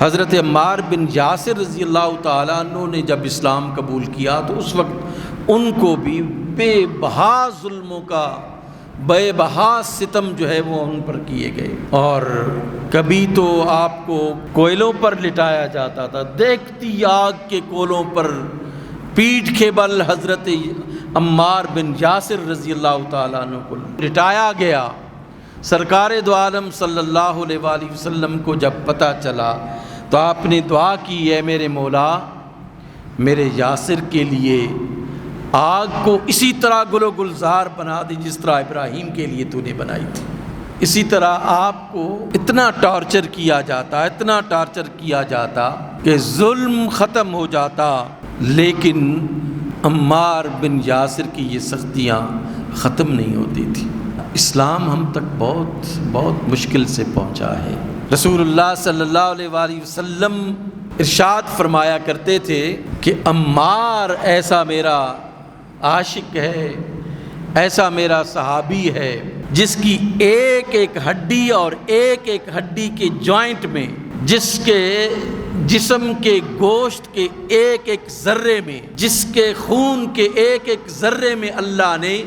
حضرت عمار بن یاسر رضی اللہ تعالیٰ عنہ نے جب اسلام قبول کیا تو اس وقت ان کو بھی بے بہا ظلموں کا بے بہا ستم جو ہے وہ ان پر کیے گئے، اور کبھی تو آپ کو کوئلوں پر لٹایا جاتا تھا، دیکھتی آگ کے کولوں پر پیٹھ کے بل حضرت عمار بن یاسر رضی اللہ تعالیٰ عنہ کو لٹایا گیا۔ سرکار دو عالم صلی اللہ علیہ وآلہ وسلم کو جب پتہ چلا تو آپ نے دعا کی، اے میرے مولا میرے یاسر کے لیے آگ کو اسی طرح گل و گلزار بنا دی جس طرح ابراہیم کے لیے تو نے بنائی تھی۔ اسی طرح آپ کو اتنا ٹارچر کیا جاتا، اتنا ٹارچر کیا جاتا کہ ظلم ختم ہو جاتا، لیکن عمار بن یاسر کی یہ سختیاں ختم نہیں ہوتی تھی۔ اسلام ہم تک بہت بہت مشکل سے پہنچا ہے۔ رسول اللہ صلی اللہ علیہ وآلہ وسلم ارشاد فرمایا کرتے تھے کہ عمار ایسا میرا عاشق ہے، ایسا میرا صحابی ہے جس کی ایک ایک ہڈی اور ایک ایک ہڈی کے جوائنٹ میں، جس کے جسم کے گوشت کے ایک ایک ذرے میں، جس کے خون کے ایک ایک ذرے میں اللہ نے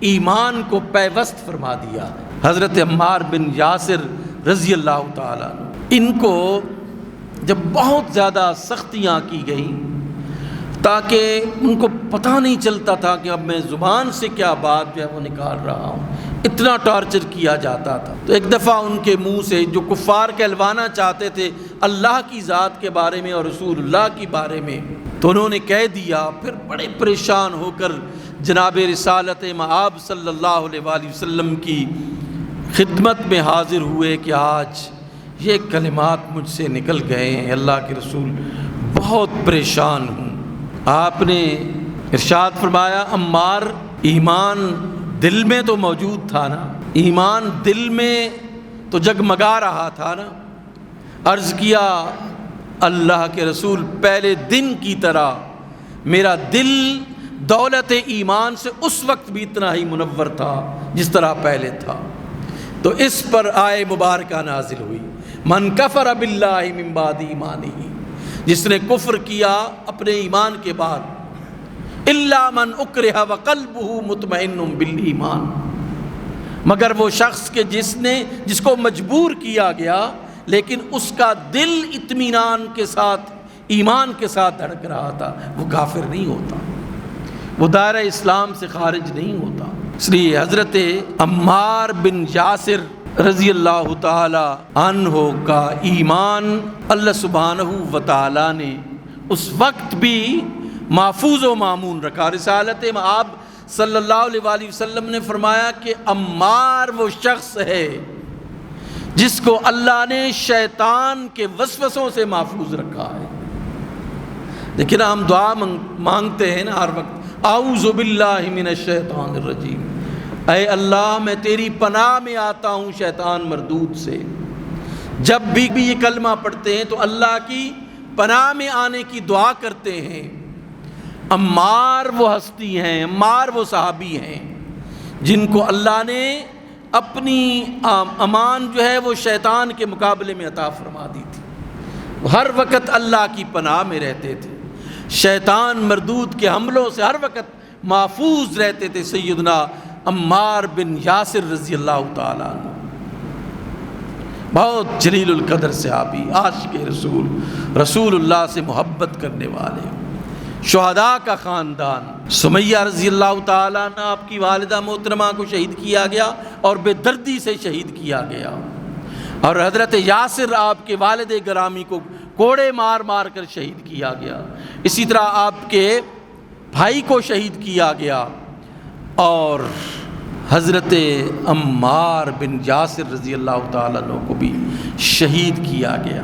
ایمان کو پیوست فرما دیا۔ حضرت عمار بن یاسر رضی اللہ تعالیٰ عنہ، ان کو جب بہت زیادہ سختیاں کی گئیں تاکہ ان کو پتہ نہیں چلتا تھا کہ اب میں زبان سے کیا بات جو ہے وہ نکال رہا ہوں، اتنا ٹارچر کیا جاتا تھا۔ تو ایک دفعہ ان کے منہ سے جو کفار کہلوانا چاہتے تھے اللہ کی ذات کے بارے میں اور رسول اللہ کے بارے میں، تو انہوں نے کہہ دیا۔ پھر بڑے پریشان ہو کر جناب رسالت مآب صلی اللہ علیہ وآلہ وسلم کی خدمت میں حاضر ہوئے کہ آج یہ کلمات مجھ سے نکل گئے ہیں، اللہ کے رسول بہت پریشان ہوں۔ آپ نے ارشاد فرمایا، عمار ایمان دل میں تو موجود تھا نا، ایمان دل میں تو جگمگا رہا تھا نا۔ عرض کیا اللہ کے رسول، پہلے دن کی طرح میرا دل دولت ایمان سے اس وقت بھی اتنا ہی منور تھا جس طرح پہلے تھا۔ تو اس پر آیے مبارکہ نازل ہوئی، من کفر باللہ من بعد ایمانہ، جس نے کفر کیا اپنے ایمان کے بعد، الا من اکرہ وقلبہ مطمئن بالایمان، مگر وہ شخص کہ جس کو مجبور کیا گیا لیکن اس کا دل اطمینان کے ساتھ ایمان کے ساتھ دھڑک رہا تھا، وہ کافر نہیں ہوتا، وہ دائرہ اسلام سے خارج نہیں ہوتا۔ اس لیے حضرت عمار بن یاسر رضی اللہ تعالی عنہ کا ایمان اللہ سبحانہ و تعالی نے اس وقت بھی محفوظ و مامون رکھا۔ رسالت مآب صلی اللہ علیہ وآلہ وسلم نے فرمایا کہ عمار وہ شخص ہے جس کو اللہ نے شیطان کے وسوسوں سے محفوظ رکھا ہے۔ لیکن ہم دعا مانگتے ہیں نا ہر وقت، اعوذ باللہ من الشیطان الرجیم، اے اللہ میں تیری پناہ میں آتا ہوں شیطان مردود سے۔ جب بھی یہ کلمہ پڑھتے ہیں تو اللہ کی پناہ میں آنے کی دعا کرتے ہیں۔ عمار وہ ہستی ہیں، عمار وہ صحابی ہیں جن کو اللہ نے اپنی امان جو ہے وہ شیطان کے مقابلے میں عطا فرما دی تھی۔ وہ ہر وقت اللہ کی پناہ میں رہتے تھے، شیطان مردود کے حملوں سے ہر وقت محفوظ رہتے تھے۔ سیدنا عمار بن یاسر رضی اللہ تعالیٰ عنہ بہت جلیل القدر صحابی، عاشق رسول اللہ سے محبت کرنے والے، شہداء کا خاندان۔ سمیہ رضی اللہ تعالیٰ عنہ آپ کی والدہ محترمہ کو شہید کیا گیا اور بے دردی سے شہید کیا گیا، اور حضرت یاسر آپ کے والد گرامی کو کوڑے مار مار کر شہید کیا گیا۔ اسی طرح آپ کے بھائی کو شہید کیا گیا، اور حضرت عمار بن یاسر رضی اللہ تعالیٰ عنہ کو بھی شہید کیا گیا۔